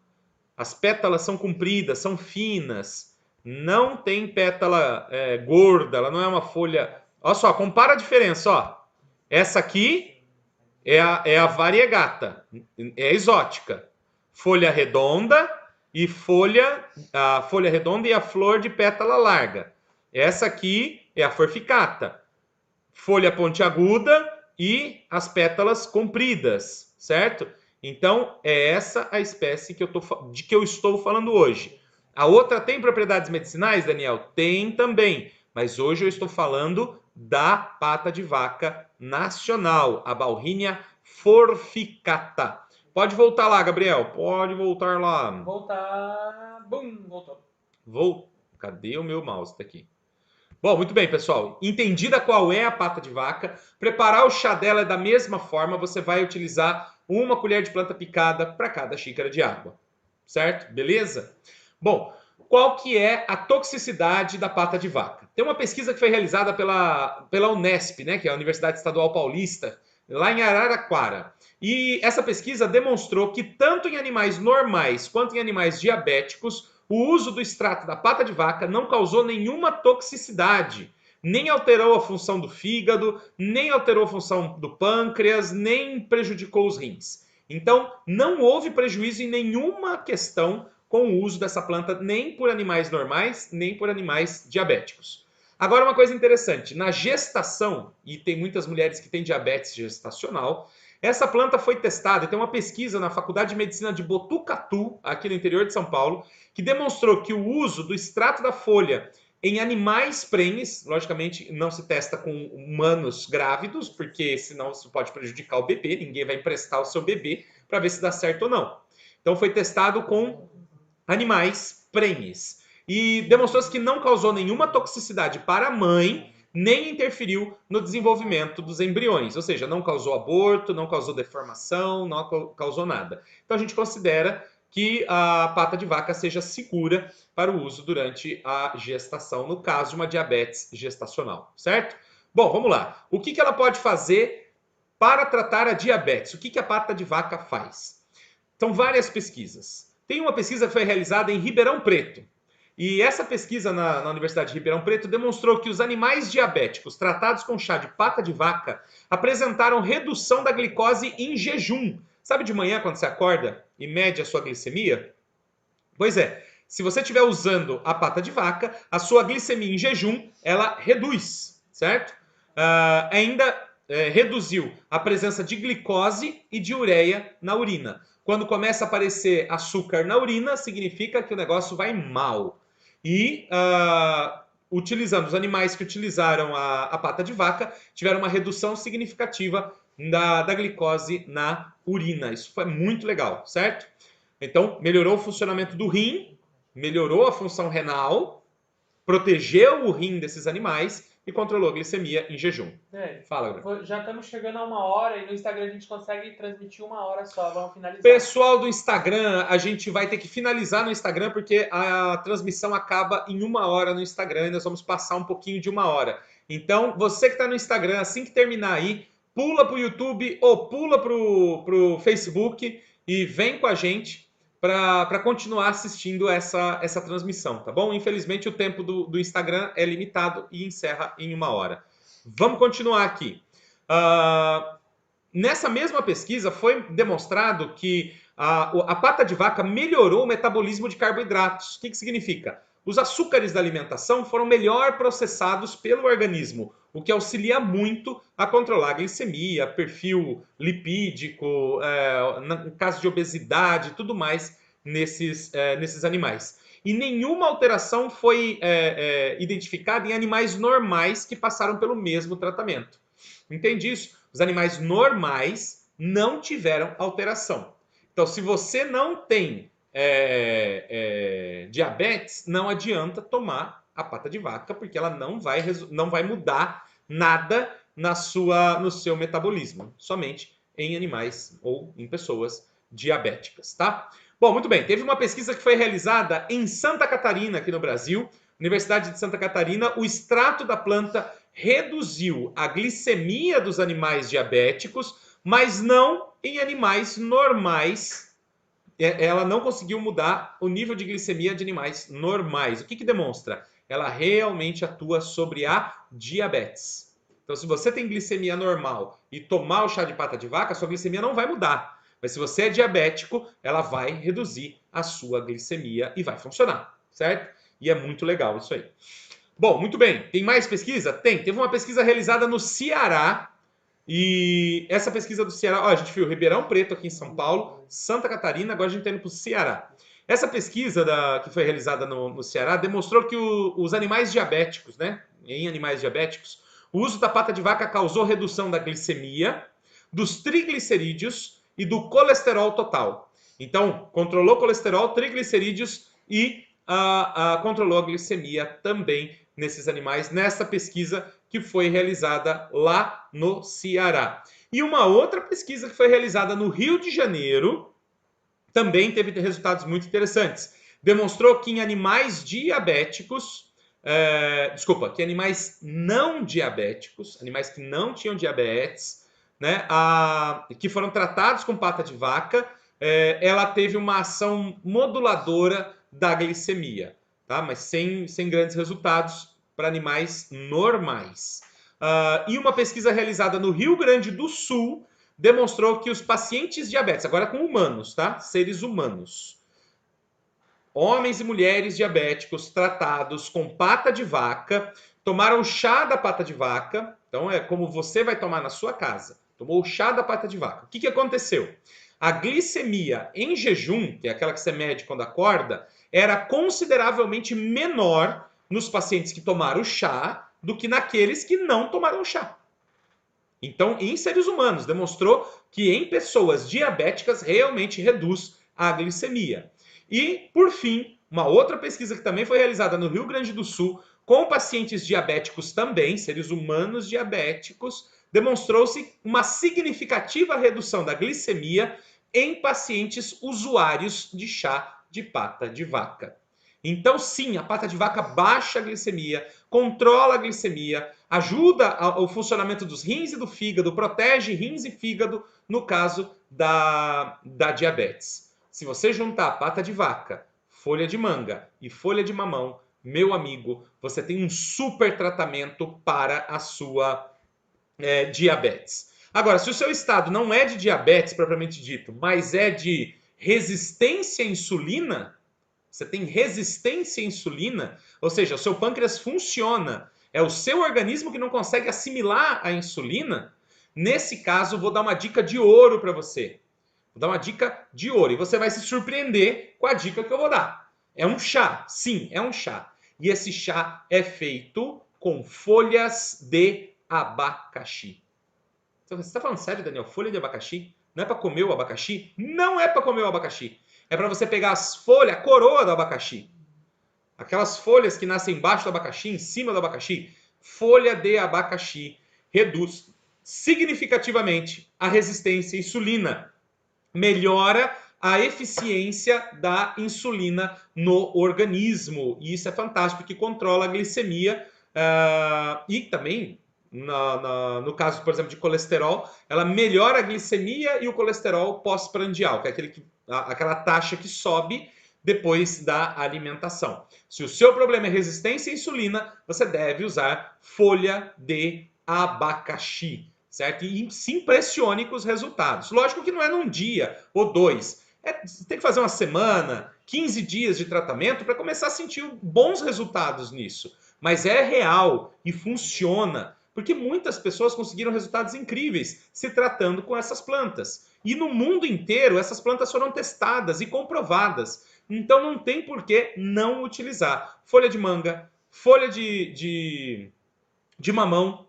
As pétalas são compridas, são finas. Não tem pétala gorda, ela não é uma folha. Ó só, compara a diferença, ó. Essa aqui é a variegata, é exótica. Folha redonda e a folha redonda e a flor de pétala larga. Essa aqui é a forficata. Folha pontiaguda e as pétalas compridas, certo? Então, é essa a espécie de que eu estou falando hoje. A outra tem propriedades medicinais, Daniel? Tem também. Mas hoje eu estou falando da pata de vaca nacional, a Bauhinia forficata. Pode voltar lá, Gabriel. Pode voltar lá. Voltar. Bum, voltou. Cadê o meu mouse? Tá aqui. Bom, muito bem, pessoal. Entendida qual é a pata de vaca, preparar o chá dela é da mesma forma. Você vai utilizar uma colher de planta picada para cada xícara de água. Certo? Beleza? Bom, qual que é a toxicidade da pata de vaca? Tem uma pesquisa que foi realizada pela Unesp, né, que é a Universidade Estadual Paulista, lá em Araraquara. E essa pesquisa demonstrou que tanto em animais normais quanto em animais diabéticos, o uso do extrato da pata de vaca não causou nenhuma toxicidade, nem alterou a função do fígado, nem alterou a função do pâncreas, nem prejudicou os rins. Então, não houve prejuízo em nenhuma questão com o uso dessa planta, nem por animais normais, nem por animais diabéticos. Agora, uma coisa interessante, na gestação, e tem muitas mulheres que têm diabetes gestacional, essa planta foi testada, tem uma pesquisa na Faculdade de Medicina de Botucatu, aqui no interior de São Paulo, que demonstrou que o uso do extrato da folha em animais prenhes, logicamente não se testa com humanos grávidos, porque senão isso pode prejudicar o bebê, ninguém vai emprestar o seu bebê para ver se dá certo ou não. Então foi testado com animais prenhes. E demonstrou-se que não causou nenhuma toxicidade para a mãe, nem interferiu no desenvolvimento dos embriões. Ou seja, não causou aborto, não causou deformação, não causou nada. Então a gente considera que a pata de vaca seja segura para o uso durante a gestação, no caso de uma diabetes gestacional, certo? Bom, vamos lá. O que ela pode fazer para tratar a diabetes? O que a pata de vaca faz? São várias pesquisas. Tem uma pesquisa que foi realizada em Ribeirão Preto. E essa pesquisa na Universidade de Ribeirão Preto demonstrou que os animais diabéticos tratados com chá de pata de vaca apresentaram redução da glicose em jejum. Sabe de manhã, quando você acorda e mede a sua glicemia? Pois é, se você estiver usando a pata de vaca, a sua glicemia em jejum, ela reduz, certo? Ainda reduziu a presença de glicose e de ureia na urina. Quando começa a aparecer açúcar na urina, significa que o negócio vai mal. E utilizando os animais que utilizaram a pata de vaca, tiveram uma redução significativa da glicose na urina. Isso foi muito legal, certo? Então, melhorou o funcionamento do rim, melhorou a função renal, protegeu o rim desses animais e controlou a glicemia em jejum. Fala, Gabriel. Já estamos chegando a 1 hora e no Instagram a gente consegue transmitir 1 hora só. Vamos finalizar. Pessoal do Instagram, a gente vai ter que finalizar no Instagram porque a transmissão acaba em 1 hora no Instagram e nós vamos passar um pouquinho de 1 hora. Então, você que está no Instagram, assim que terminar aí, pula para o YouTube ou pula para o Facebook e vem com a gente para continuar assistindo essa transmissão, tá bom? Infelizmente, o tempo do Instagram é limitado e encerra em 1 hora. Vamos continuar aqui. Nessa mesma pesquisa foi demonstrado que a pata de vaca melhorou o metabolismo de carboidratos. O que significa? Os açúcares da alimentação foram melhor processados pelo organismo, o que auxilia muito a controlar a glicemia, perfil lipídico, no caso de obesidade e tudo mais nesses animais. E nenhuma alteração foi identificada em animais normais que passaram pelo mesmo tratamento. Entende isso? Os animais normais não tiveram alteração. Então, se você não tem diabetes, não adianta tomar a pata de vaca, porque ela não vai mudar nada no seu metabolismo, somente em animais ou em pessoas diabéticas, tá? Bom, muito bem. Teve uma pesquisa que foi realizada em Santa Catarina, aqui no Brasil, Universidade de Santa Catarina. O extrato da planta reduziu a glicemia dos animais diabéticos, mas não em animais normais. Ela não conseguiu mudar o nível de glicemia de animais normais. O que demonstra? Ela realmente atua sobre a diabetes. Então, se você tem glicemia normal e tomar o chá de pata de vaca, sua glicemia não vai mudar. Mas se você é diabético, ela vai reduzir a sua glicemia e vai funcionar, certo? E é muito legal isso aí. Bom, muito bem. Tem mais pesquisa? Tem. Teve uma pesquisa realizada no Ceará. E essa pesquisa do Ceará, ó, a gente viu Ribeirão Preto aqui em São Paulo, Santa Catarina, agora a gente está indo para o Ceará. Essa pesquisa que foi realizada no Ceará demonstrou que os animais diabéticos, né, em animais diabéticos, o uso da pata de vaca causou redução da glicemia, dos triglicerídeos e do colesterol total. Então, controlou colesterol, triglicerídeos e controlou a glicemia também nesses animais, nessa pesquisa que foi realizada lá no Ceará. E uma outra pesquisa que foi realizada no Rio de Janeiro também teve resultados muito interessantes. Demonstrou que em animais diabéticos, que animais não diabéticos, animais que não tinham diabetes, né, que foram tratados com pata de vaca, ela teve uma ação moduladora da glicemia, tá? Mas sem grandes resultados para animais normais. E uma pesquisa realizada no Rio Grande do Sul demonstrou que os pacientes diabéticos, agora com humanos, tá? Seres humanos, homens e mulheres diabéticos tratados com pata de vaca, tomaram chá da pata de vaca, então é como você vai tomar na sua casa, tomou o chá da pata de vaca. O que aconteceu? A glicemia em jejum, que é aquela que você mede quando acorda, era consideravelmente menor nos pacientes que tomaram o chá do que naqueles que não tomaram chá. Então, em seres humanos, demonstrou que em pessoas diabéticas realmente reduz a glicemia. E, por fim, uma outra pesquisa que também foi realizada no Rio Grande do Sul, com pacientes diabéticos também, seres humanos diabéticos, demonstrou-se uma significativa redução da glicemia em pacientes usuários de chá de pata de vaca. Então, sim, a pata de vaca baixa a glicemia, controla a glicemia, ajuda o funcionamento dos rins e do fígado, protege rins e fígado no caso da diabetes. Se você juntar pata de vaca, folha de manga e folha de mamão, meu amigo, você tem um super tratamento para a sua diabetes. Agora, se o seu estado não é de diabetes propriamente dito, mas é de resistência à insulina, você tem resistência à insulina, ou seja, o seu pâncreas funciona, é o seu organismo que não consegue assimilar a insulina. Nesse caso, vou dar uma dica de ouro para você. Vou dar uma dica de ouro e você vai se surpreender com a dica que eu vou dar. É um chá, sim, é um chá. E esse chá é feito com folhas de abacaxi. Você está falando sério, Daniel? Folha de abacaxi? Não é para comer o abacaxi? Não é para comer o abacaxi. É para você pegar as folhas, a coroa do abacaxi. Aquelas folhas que nascem embaixo do abacaxi, em cima do abacaxi. Folha de abacaxi reduz significativamente a resistência à insulina. Melhora a eficiência da insulina no organismo. E isso é fantástico, porque controla a glicemia e também, no caso, por exemplo, de colesterol, ela melhora a glicemia e o colesterol pós-prandial, que é aquela taxa que sobe depois da alimentação. Se o seu problema é resistência à insulina, você deve usar folha de abacaxi, certo? E se impressione com os resultados. Lógico que não é num dia ou dois. Você tem que fazer uma semana, 15 dias de tratamento para começar a sentir bons resultados nisso. Mas é real e funciona, porque muitas pessoas conseguiram resultados incríveis se tratando com essas plantas. E no mundo inteiro, essas plantas foram testadas e comprovadas. Então não tem por que não utilizar folha de manga, folha de mamão,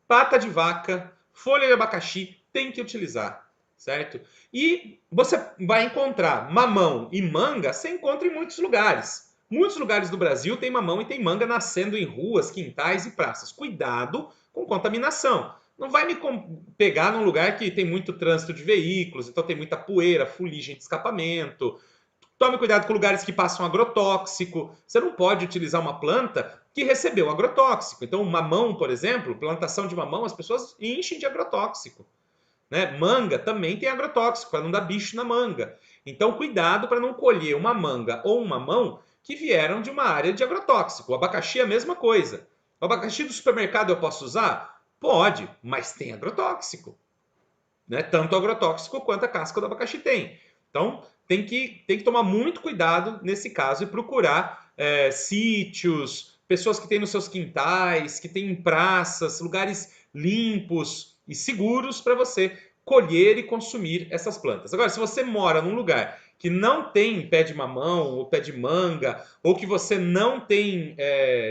pata de vaca, folha de abacaxi, tem que utilizar. certo? E você vai encontrar mamão e manga, você encontra em muitos lugares. Muitos lugares do Brasil tem mamão e tem manga nascendo em ruas, quintais e praças. Cuidado com contaminação. Não vai me pegar num lugar que tem muito trânsito de veículos, então tem muita poeira, fuligem de escapamento. Tome cuidado com lugares que passam agrotóxico. Você não pode utilizar uma planta que recebeu agrotóxico. Então, mamão, por exemplo, plantação de mamão, as pessoas enchem de agrotóxico. Né? Manga também tem agrotóxico, para não dar bicho na manga. Então, cuidado para não colher uma manga ou um mamão que vieram de uma área de agrotóxico. O abacaxi é a mesma coisa. O abacaxi do supermercado eu posso usar? Pode, mas tem agrotóxico. Né? Tanto agrotóxico quanto a casca do abacaxi tem. Então, tem que tomar muito cuidado nesse caso e procurar sítios, pessoas que têm nos seus quintais, que têm em praças, lugares limpos e seguros para você colher e consumir essas plantas. Agora, se você mora num lugar que não tem pé de mamão ou pé de manga, ou que você não tem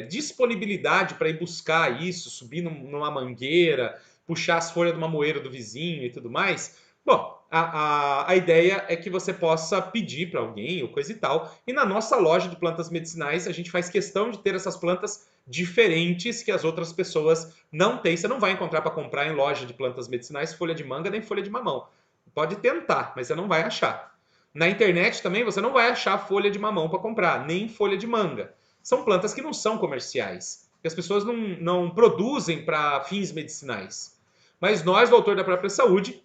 disponibilidade para ir buscar isso, subir numa mangueira, puxar as folhas de uma moeira do vizinho e tudo mais, bom, a ideia é que você possa pedir para alguém ou coisa e tal. E na nossa loja de plantas medicinais, a gente faz questão de ter essas plantas diferentes que as outras pessoas não têm. Você não vai encontrar para comprar em loja de plantas medicinais folha de manga nem folha de mamão. Pode tentar, mas você não vai achar. Na internet também você não vai achar folha de mamão para comprar, nem folha de manga. São plantas que não são comerciais, que as pessoas não produzem para fins medicinais. Mas nós, do Autor da Própria Saúde,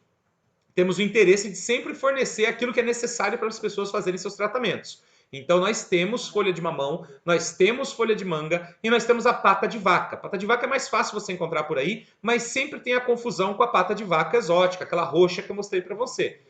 temos o interesse de sempre fornecer aquilo que é necessário para as pessoas fazerem seus tratamentos. Então nós temos folha de mamão, nós temos folha de manga e nós temos a pata de vaca. A pata de vaca é mais fácil você encontrar por aí, mas sempre tem a confusão com a pata de vaca exótica, aquela roxa que eu mostrei para você.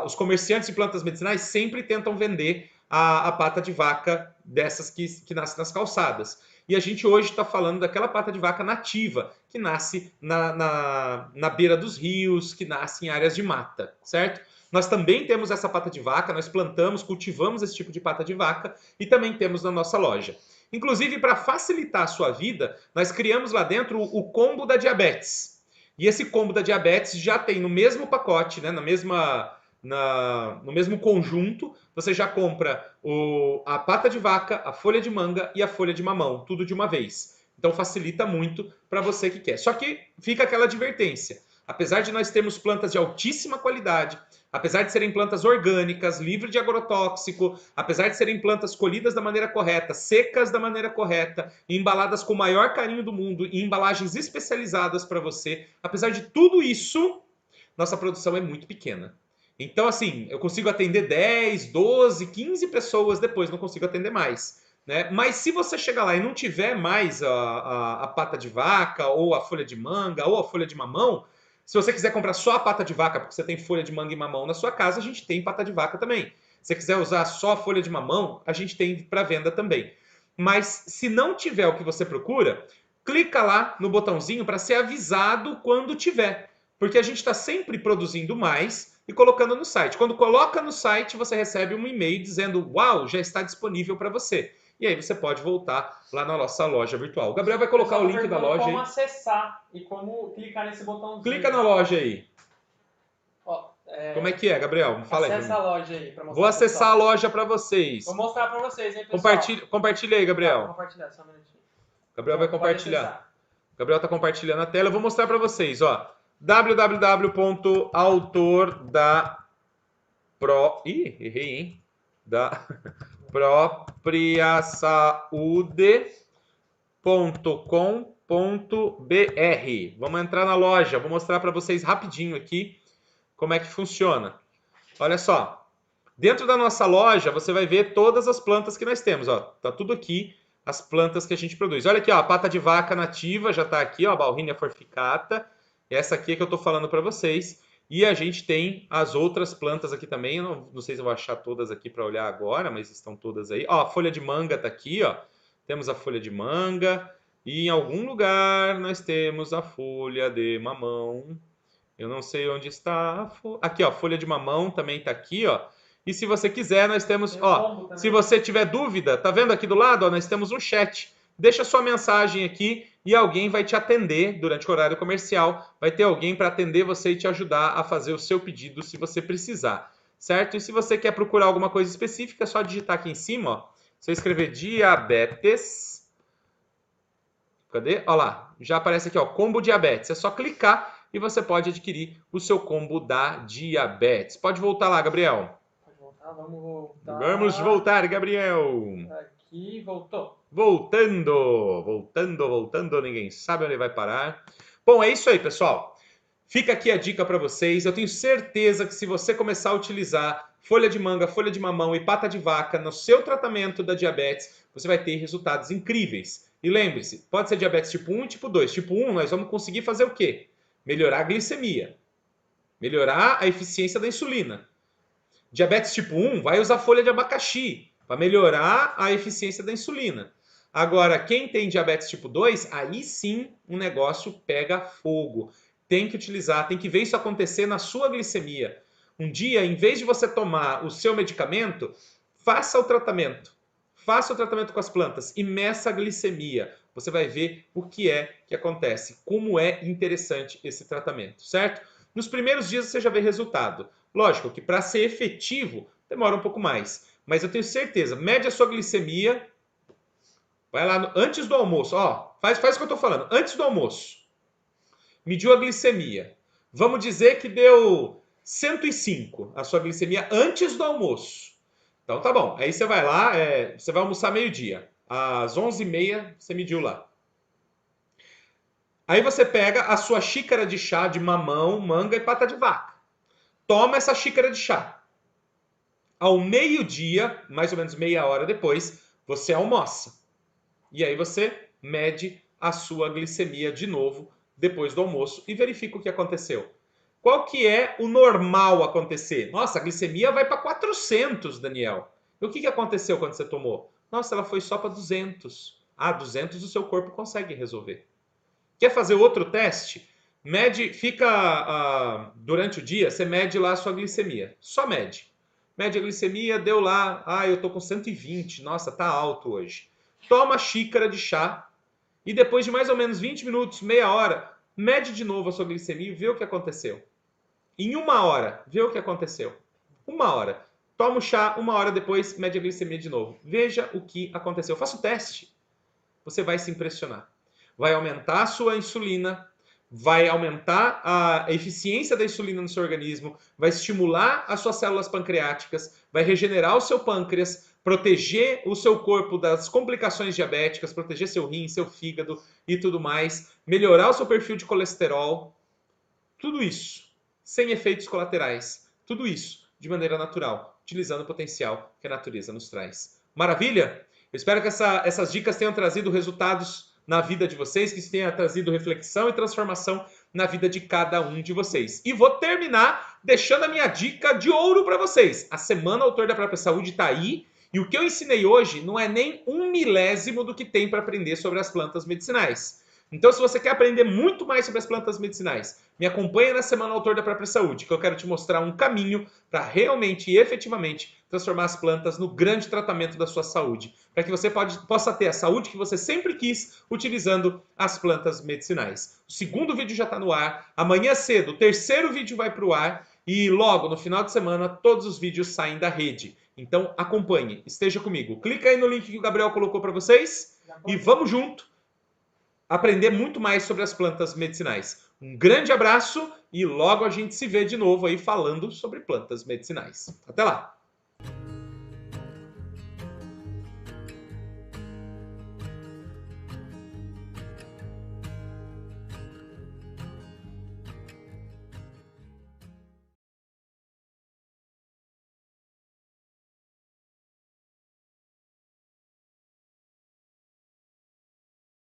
Os comerciantes de plantas medicinais sempre tentam vender a pata de vaca dessas que nascem nas calçadas. E a gente hoje está falando daquela pata de vaca nativa, que nasce na beira dos rios, que nasce em áreas de mata, certo? Nós também temos essa pata de vaca, nós plantamos, cultivamos esse tipo de pata de vaca e também temos na nossa loja. Inclusive, para facilitar a sua vida, nós criamos lá dentro o combo da diabetes. E esse combo da diabetes já tem no mesmo pacote, né, no mesmo conjunto, você já compra a pata de vaca, a folha de manga e a folha de mamão, tudo de uma vez. Então facilita muito para você que quer. Só que fica aquela advertência. Apesar de nós termos plantas de altíssima qualidade, apesar de serem plantas orgânicas, livres de agrotóxico, apesar de serem plantas colhidas da maneira correta, secas da maneira correta, embaladas com o maior carinho do mundo, em embalagens especializadas para você, apesar de tudo isso, nossa produção é muito pequena. Então, assim, eu consigo atender 10, 12, 15 pessoas depois, não consigo atender mais. Né? Mas se você chegar lá e não tiver mais a pata de vaca, ou a folha de manga, ou a folha de mamão, se você quiser comprar só a pata de vaca, porque você tem folha de manga e mamão na sua casa, a gente tem pata de vaca também. Se você quiser usar só a folha de mamão, a gente tem para venda também. Mas se não tiver o que você procura, clica lá no botãozinho para ser avisado quando tiver. Porque a gente está sempre produzindo mais e colocando no site. Quando coloca no site, você recebe um e-mail dizendo: uau, já está disponível para você. E aí você pode voltar lá na nossa loja virtual. O Gabriel vai colocar o link da loja como aí. acessar e como clicar nesse botãozinho. Clica na loja aí. Ó, Como é que é, Gabriel? Fala aí. Acessa a loja aí para mostrar. Vou acessar a loja para vocês. Vou mostrar para vocês, hein, pessoal. Compartilha aí, Gabriel. Vou compartilhar, só um minutinho. Gabriel vai compartilhar. O Gabriel está compartilhando a tela. Eu vou mostrar para vocês, ó. www.autordapropriasaude.com.br. Vamos entrar na loja. Vou mostrar para vocês rapidinho aqui como é que funciona. Olha só. Dentro da nossa loja, você vai ver todas as plantas que nós temos. Ó. Tá tudo aqui, as plantas que a gente produz. Olha aqui, ó, a pata de vaca nativa já está aqui, ó, a Bauhinia forficata. Essa aqui é que eu estou falando para vocês. E a gente tem as outras plantas aqui também. Eu não sei se eu vou achar todas aqui para olhar agora, mas estão todas aí. Ó, a folha de manga está aqui, ó. Temos a folha de manga. E em algum lugar nós temos a folha de mamão. Eu não sei onde está. Aqui, ó, folha de mamão também está aqui, ó. E se você quiser, nós temos, ó, se você tiver dúvida, tá vendo aqui do lado, ó, nós temos um chat. Deixa sua mensagem aqui e alguém vai te atender durante o horário comercial. Vai ter alguém para atender você e te ajudar a fazer o seu pedido se você precisar, certo? E se você quer procurar alguma coisa específica, é só digitar aqui em cima, ó. Você escrever diabetes. Cadê? Olha lá, já aparece aqui, ó, combo diabetes. É só clicar e você pode adquirir o seu combo da diabetes. Pode voltar lá, Gabriel. Pode voltar, vamos voltar. Vamos voltar, Gabriel. Aqui, voltou. Voltando, ninguém sabe onde vai parar. Bom, é isso aí, pessoal. Fica aqui a dica para vocês. Eu tenho certeza que se você começar a utilizar folha de manga, folha de mamão e pata de vaca no seu tratamento da diabetes, você vai ter resultados incríveis. E lembre-se, pode ser diabetes tipo 1 e tipo 2. Tipo 1, nós vamos conseguir fazer o quê? Melhorar a glicemia. Melhorar a eficiência da insulina. Diabetes tipo 1 vai usar folha de abacaxi para melhorar a eficiência da insulina. Agora, quem tem diabetes tipo 2, aí sim o negócio pega fogo. Tem que utilizar, tem que ver isso acontecer na sua glicemia. Um dia, em vez de você tomar o seu medicamento, faça o tratamento. Faça o tratamento com as plantas e meça a glicemia. Você vai ver o que é que acontece, como é interessante esse tratamento, certo? Nos primeiros dias você já vê resultado. Lógico que para ser efetivo demora um pouco mais, mas eu tenho certeza, mede a sua glicemia, vai lá antes do almoço, ó, faz o que eu estou falando, antes do almoço, mediu a glicemia, vamos dizer que deu 105 a sua glicemia antes do almoço. Então tá bom, aí você vai lá, você vai almoçar meio-dia, às 11h30 você mediu lá. Aí você pega a sua xícara de chá de mamão, manga e pata de vaca. Toma essa xícara de chá. Ao meio-dia, mais ou menos meia hora depois, você almoça. E aí você mede a sua glicemia de novo depois do almoço e verifica o que aconteceu. Qual que é o normal acontecer? Nossa, a glicemia vai para 400, Daniel. E o que aconteceu quando você tomou? Nossa, ela foi só para 200. Ah, 200 o seu corpo consegue resolver. Quer fazer outro teste? Mede, durante o dia, você mede lá a sua glicemia. Só mede. Mede a glicemia, deu lá, eu tô com 120, nossa, tá alto hoje. Toma a xícara de chá e depois de mais ou menos 20 minutos, meia hora, mede de novo a sua glicemia e vê o que aconteceu. Em 1 hora, vê o que aconteceu. 1 hora. Toma o chá, 1 hora depois, mede a glicemia de novo. Veja o que aconteceu. Faça o teste. Você vai se impressionar. Vai aumentar a sua insulina, vai aumentar a eficiência da insulina no seu organismo, vai estimular as suas células pancreáticas, vai regenerar o seu pâncreas, proteger o seu corpo das complicações diabéticas, proteger seu rim, seu fígado e tudo mais, melhorar o seu perfil de colesterol. Tudo isso sem efeitos colaterais. Tudo isso de maneira natural, utilizando o potencial que a natureza nos traz. Maravilha? Eu espero que essas dicas tenham trazido resultados na vida de vocês, que tenha trazido reflexão e transformação na vida de cada um de vocês. E vou terminar deixando a minha dica de ouro para vocês. A Semana Autor da Própria Saúde está aí, e o que eu ensinei hoje não é nem 1/1000 do que tem para aprender sobre as plantas medicinais. Então, se você quer aprender muito mais sobre as plantas medicinais, me acompanha na Semana Autor da Própria Saúde, que eu quero te mostrar um caminho para realmente e efetivamente transformar as plantas no grande tratamento da sua saúde, para que você possa ter a saúde que você sempre quis utilizando as plantas medicinais. O segundo vídeo já está no ar, amanhã cedo o terceiro vídeo vai para o ar e logo no final de semana todos os vídeos saem da rede. Então acompanhe, esteja comigo. Clica aí no link que o Gabriel colocou para vocês e vamos junto aprender muito mais sobre as plantas medicinais. Um grande abraço e logo a gente se vê de novo aí falando sobre plantas medicinais. Até lá!